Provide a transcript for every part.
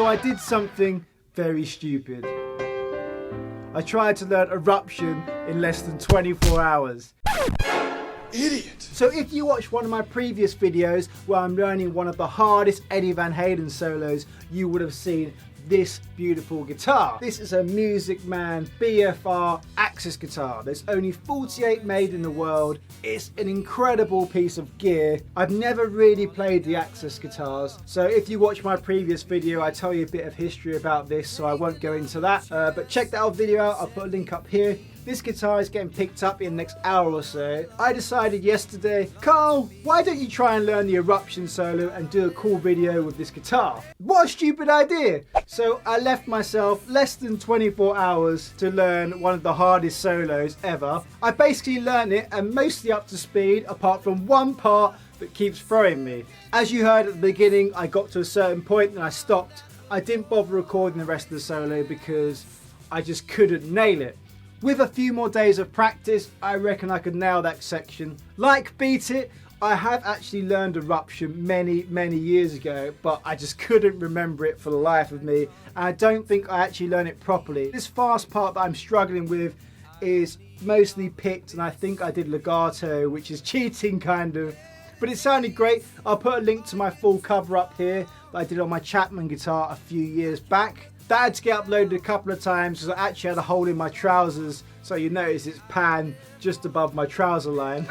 So I did something very stupid. I tried to learn Eruption in less than 24 hours. Idiot. So if you watched one of my previous videos where I'm learning one of the hardest Eddie Van Halen solos, you would have seen this beautiful guitar. This is a MusicMan BFR Axis guitar. There's only 48 made in the world. It's an incredible piece of gear. I've never really played the Axis guitars, so if you watch my previous video, I tell you a bit of history about this, so I won't go into that. But check that old video out. I'll put a link up here. This guitar is getting picked up in the next hour or so. I decided yesterday, Carl, why don't you try and learn the Eruption solo and do a cool video with this guitar? What a stupid idea! So I left myself less than 24 hours to learn one of the hardest solos ever. I basically learned it and mostly up to speed, apart from one part that keeps throwing me. As you heard at the beginning, I got to a certain point and I stopped. I didn't bother recording the rest of the solo because I just couldn't nail it. With a few more days of practice, I reckon I could nail that section. Like Beat It, I have actually learned Eruption many years ago, but I just couldn't remember it for the life of me, and I don't think I actually learned it properly. This fast part that I'm struggling with is mostly picked, and I think I did legato, which is cheating kind of, but it sounded great. I'll put a link to my full cover up here that I did on my Chapman guitar a few years back. That had to get uploaded a couple of times because I actually had a hole in my trousers, so you notice it's pan just above my trouser line.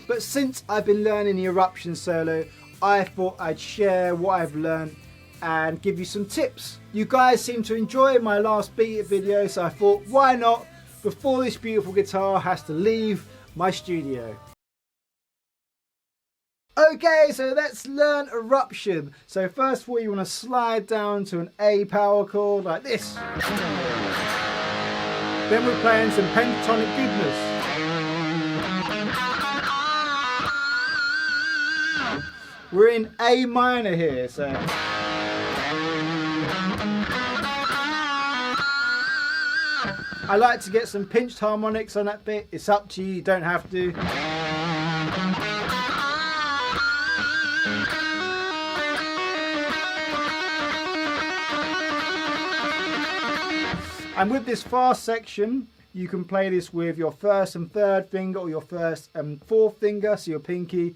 But since I've been learning the Eruption solo, I thought I'd share what I've learned and give you some tips. You guys seem to enjoy my last Beat It video, so I thought, why not, before this beautiful guitar has to leave my studio. Okay, so let's learn Eruption. So first of all, you want to slide down to an A power chord like this. Then we're playing some pentatonic goodness. We're in A minor here, so. I like to get some pinched harmonics on that bit. It's up to you, you don't have to. And with this fast section, you can play this with your first and third finger or your first and fourth finger, so your pinky.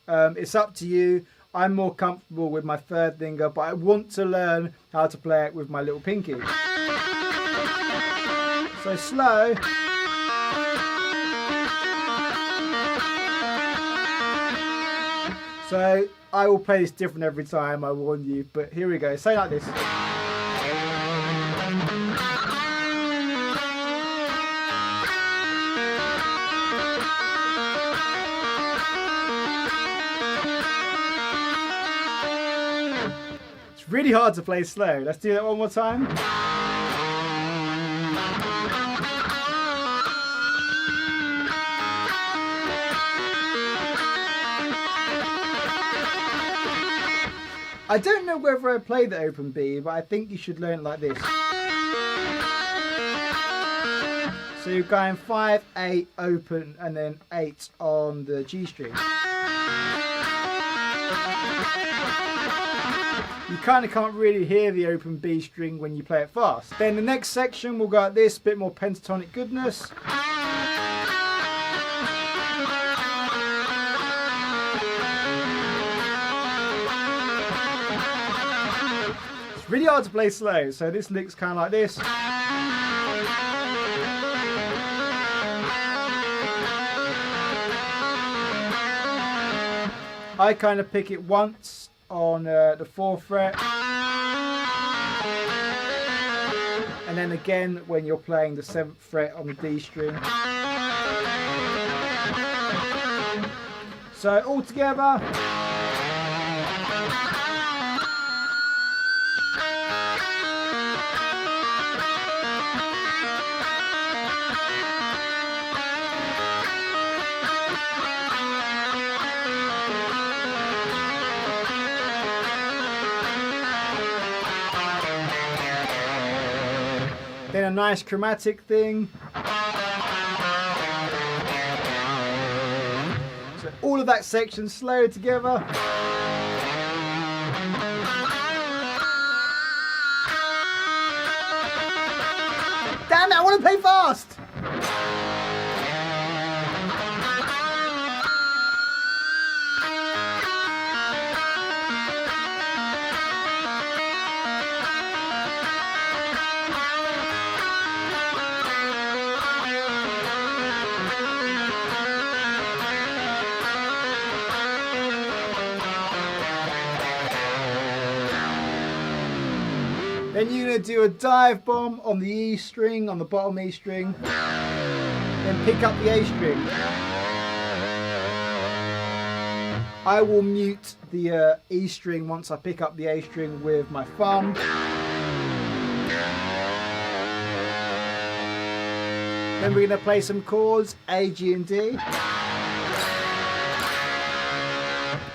It's up to you. I'm more comfortable with my third finger, but I want to learn how to play it with my little pinky. So slow. So I will play this different every time, I warn you, but here we go. Say like this. Really hard to play slow. Let's do that one more time. I don't know whether I play the open B, but I think you should learn it like this. So you're going 5, 8, open, and then 8 on the G string. You kind of can't really hear the open B string when you play it fast. Then the next section will go like this, bit more pentatonic goodness. It's really hard to play slow, so this lick's kind of like this. I kind of pick it once on the 4th fret, and then again when you're playing the 7th fret on the D string. So all together. Then a nice chromatic thing. So all of that section slow together. Damn it, I want to play fast! Then you're going to do a dive bomb on the E string, on the bottom E string, then pick up the A string. I will mute the E string once I pick up the A string with my thumb. Then we're going to play some chords, A, G and D.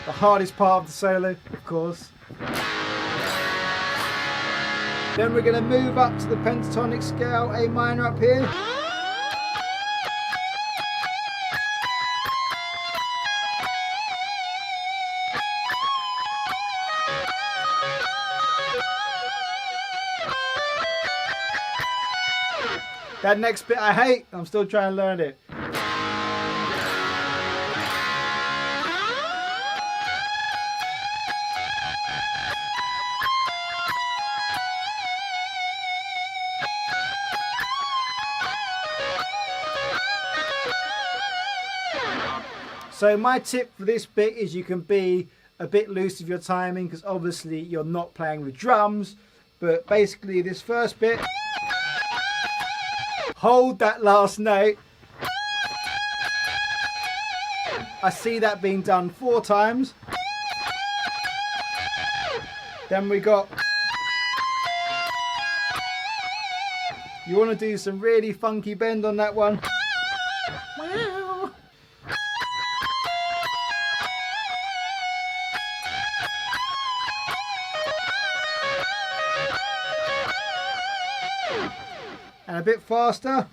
The hardest part of the solo, of course. Then we're going to move up to the pentatonic scale, A minor up here. That next bit I hate, I'm still trying to learn it. So my tip for this bit is you can be a bit loose with your timing because obviously you're not playing with drums, but basically this first bit, hold that last note. I see that being done 4 times. Then we got, you want to do some really funky bend on that one. And a bit faster.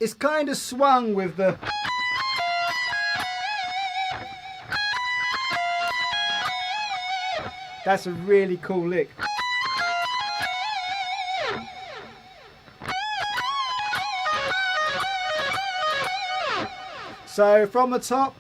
It's kind of swung with the that's a really cool lick. So from the top,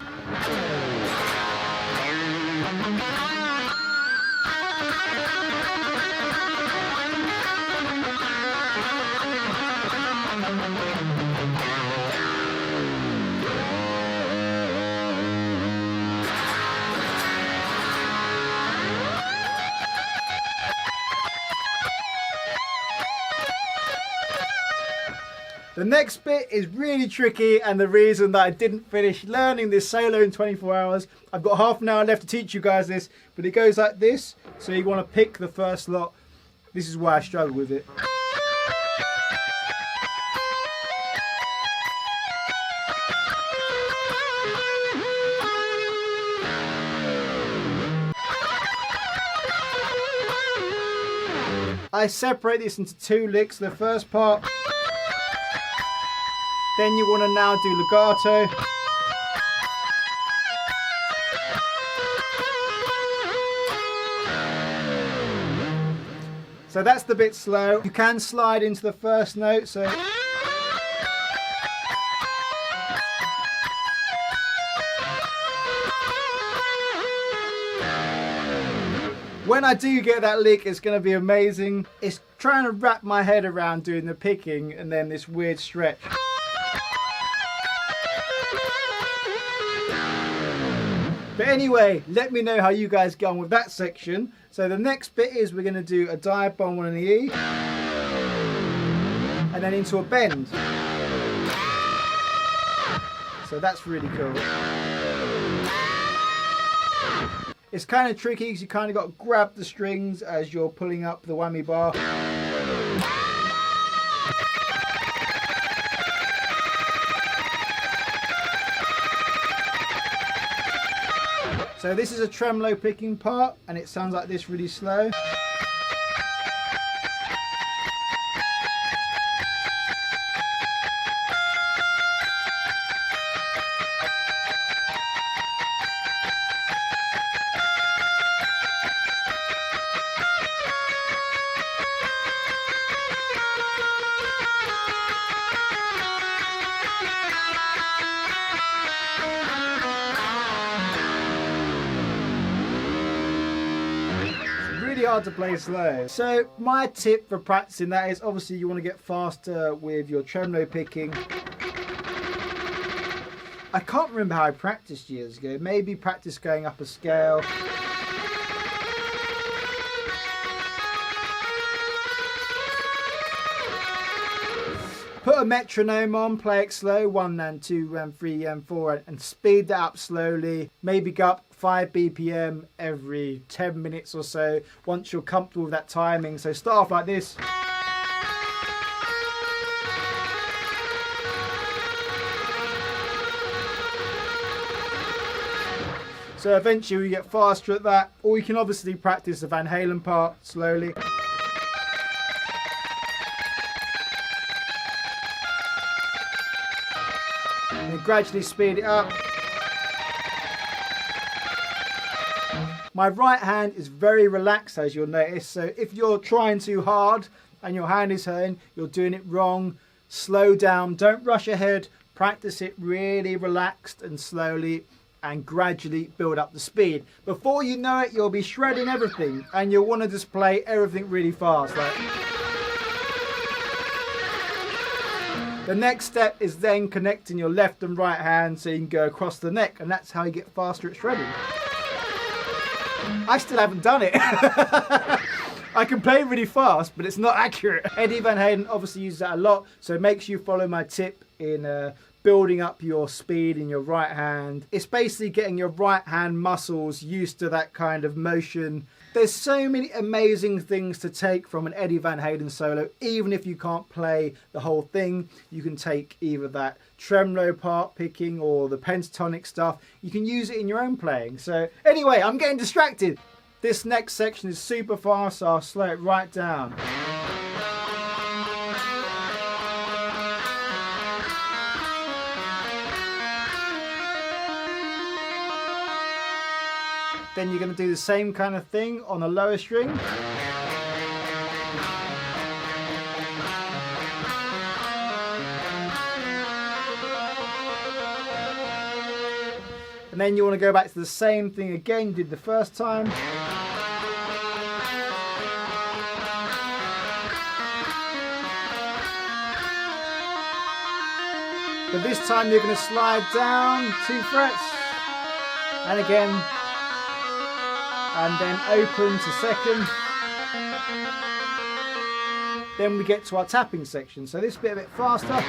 the next bit is really tricky, and the reason that I didn't finish learning this solo in 24 hours, I've got half an hour left to teach you guys this, but it goes like this. So you want to pick the first lot. This is why I struggle with it. I separate this into 2 licks. The first part, then you want to now do legato. So that's the bit slow. You can slide into the first note, so when I do get that lick, it's going to be amazing. It's trying to wrap my head around doing the picking and then this weird stretch. But anyway, let me know how you guys get on with that section. So the next bit is we're going to do a dive bomb on an E, and then into a bend. So that's really cool. It's kind of tricky because you kind of got to grab the strings as you're pulling up the whammy bar. So this is a tremolo picking part, and it sounds like this really slow. hard to play slow. So my tip for practicing that is obviously you want to get faster with your tremolo picking. I can't remember how I practiced years ago. Maybe practice going up a scale. Put a metronome on, play it slow, 1 and 2 and 3 and 4, and speed that up slowly. Maybe go up 5 BPM every 10 minutes or so once you're comfortable with that timing. So start off like this. So eventually we get faster at that, or you can obviously practice the Van Halen part slowly. And gradually speed it up. My right hand is very relaxed, as you'll notice, so if you're trying too hard and your hand is hurting, you're doing it wrong. Slow down, don't rush ahead, practice it really relaxed and slowly, and gradually build up the speed. Before you know it, you'll be shredding everything and you'll want to just play everything really fast. The next step is then connecting your left and right hand so you can go across the neck, and that's how you get faster at shredding. I still haven't done it. I can play really fast, but it's not accurate. Eddie Van Halen obviously uses that a lot, so make sure you follow my tip in building up your speed in your right hand. It's basically getting your right hand muscles used to that kind of motion. There's so many amazing things to take from an Eddie Van Halen solo. Even if you can't play the whole thing, you can take either that tremolo part picking or the pentatonic stuff. You can use it in your own playing. So anyway, I'm getting distracted. This next section is super fast, so I'll slow it right down. Then you're going to do the same kind of thing on a lower string. And then you want to go back to the same thing again you did the first time. But this time you're going to slide down 2 frets. And again. And then open to second. Then we get to our tapping section. So this bit a bit faster.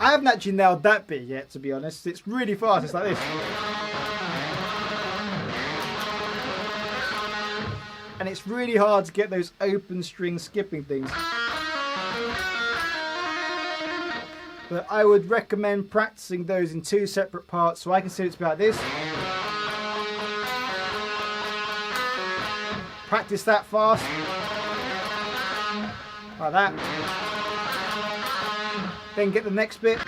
I haven't actually nailed that bit yet, to be honest. It's really fast, it's like this. And it's really hard to get those open string skipping things. But I would recommend practicing those in 2 separate parts, so I consider it to be like this. Practice that fast. Like that. Then get the next bit.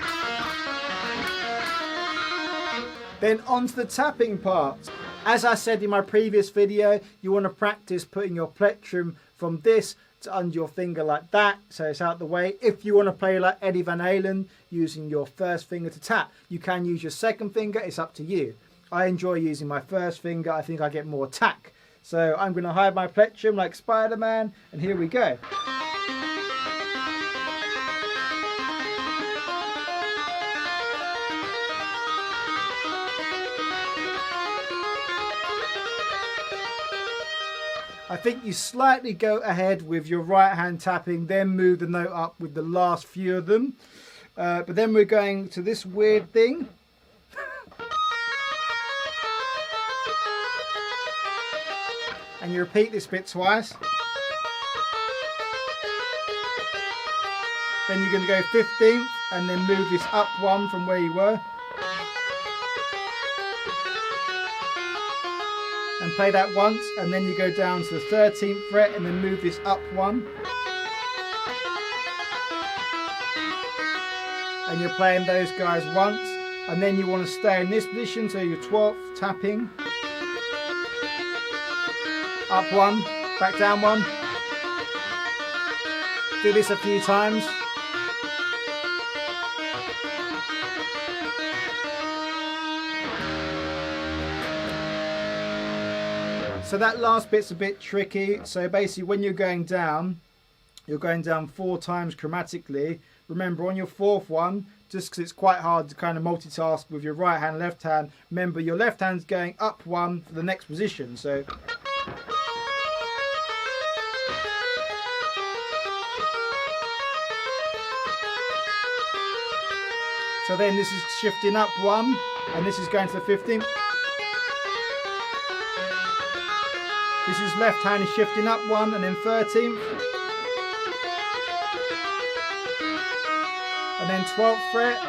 Then onto the tapping part. As I said in my previous video, you want to practice putting your plectrum from this to under your finger like that, so it's out the way. If you want to play like Eddie Van Halen, using your first finger to tap, you can use your second finger, it's up to you. I enjoy using my first finger, I think I get more tack. So I'm going to hide my plectrum like Spider-Man, and here we go. I think you slightly go ahead with your right hand tapping, then move the note up with the last few of them. But then we're going to this weird thing. And you repeat this bit twice. Then you're going to go 15th and then move this up 1 from where you were. And play that once, and then you go down to the 13th fret and then move this up 1. And you're playing those guys once, And then you want to stay in this position, so your 12th tapping. Up 1, back down 1. Do this a few times. So that last bit's a bit tricky. So basically when you're going down 4 times chromatically. Remember, on your 4th one, just because it's quite hard to kind of multitask with your right hand, left hand, remember your left hand's going up 1 for the next position. So then this is shifting up 1, and this is going to the 15th. This is left hand is shifting up 1 and then 13th. And then 12th fret.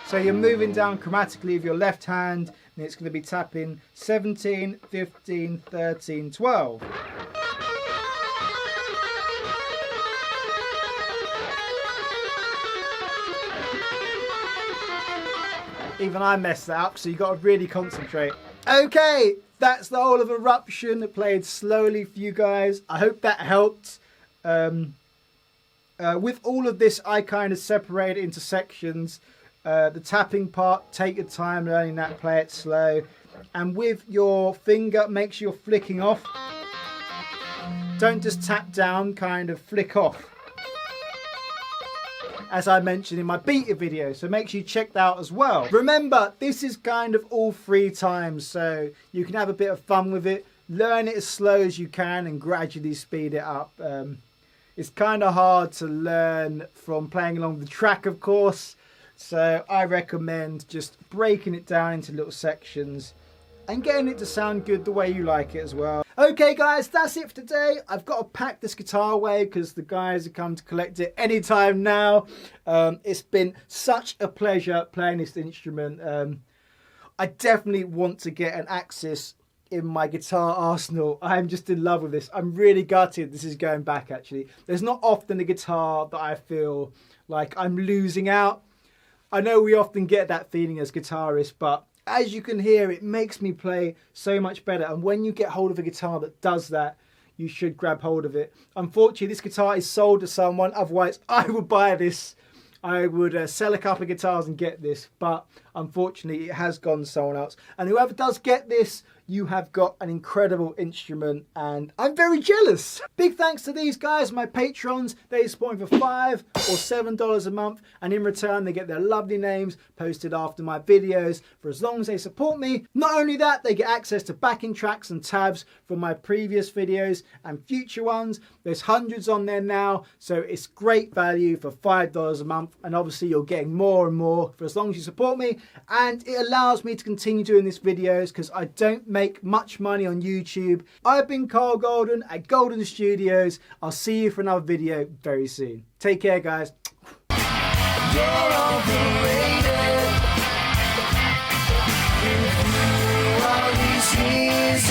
So you're moving down chromatically with your left hand, and it's going to be tapping 17, 15, 13, 12. Even I messed that up, so you've got to really concentrate. Okay, that's the whole of Eruption. It played slowly for you guys. I hope that helped. With all of this, I kind of separate it into sections. The tapping part, take your time learning that, play it slow. And with your finger, make sure you're flicking off. Don't just tap down, kind of flick off. As I mentioned in my beta video, so make sure you check that out as well. Remember, this is kind of all free time, so you can have a bit of fun with it. Learn it as slow as you can and gradually speed it up. It's kind of hard to learn from playing along the track, of course, so I recommend just breaking it down into little sections and getting it to sound good the way you like it as well. Okay guys, that's it for today. I've got to pack this guitar away because the guys have come to collect it anytime now. It's been such a pleasure playing this instrument. I definitely want to get an Axis in my guitar arsenal. I'm just in love with this. I'm really gutted this is going back actually. There's not often a guitar that I feel like I'm losing out. I know we often get that feeling as guitarists, but as you can hear, it makes me play so much better. And when you get hold of a guitar that does that, you should grab hold of it. Unfortunately, this guitar is sold to someone. Otherwise, I would buy this. I would sell a couple of guitars and get this. But unfortunately, it has gone to someone else. And whoever does get this, you have got an incredible instrument. And I'm very jealous. Big thanks to these guys, my patrons. They support me for $5 or $7 a month. And in return, they get their lovely names posted after my videos for as long as they support me. Not only that, they get access to backing tracks and tabs from my previous videos and future ones. There's hundreds on there now. So it's great value for $5 a month. And obviously, you're getting more and more for as long as you support me. And it allows me to continue doing these videos because I don't make much money on YouTube. I've been Carl Golden at Golden Studios. I'll see you for another video very soon. Take care, guys. You're overrated. All these years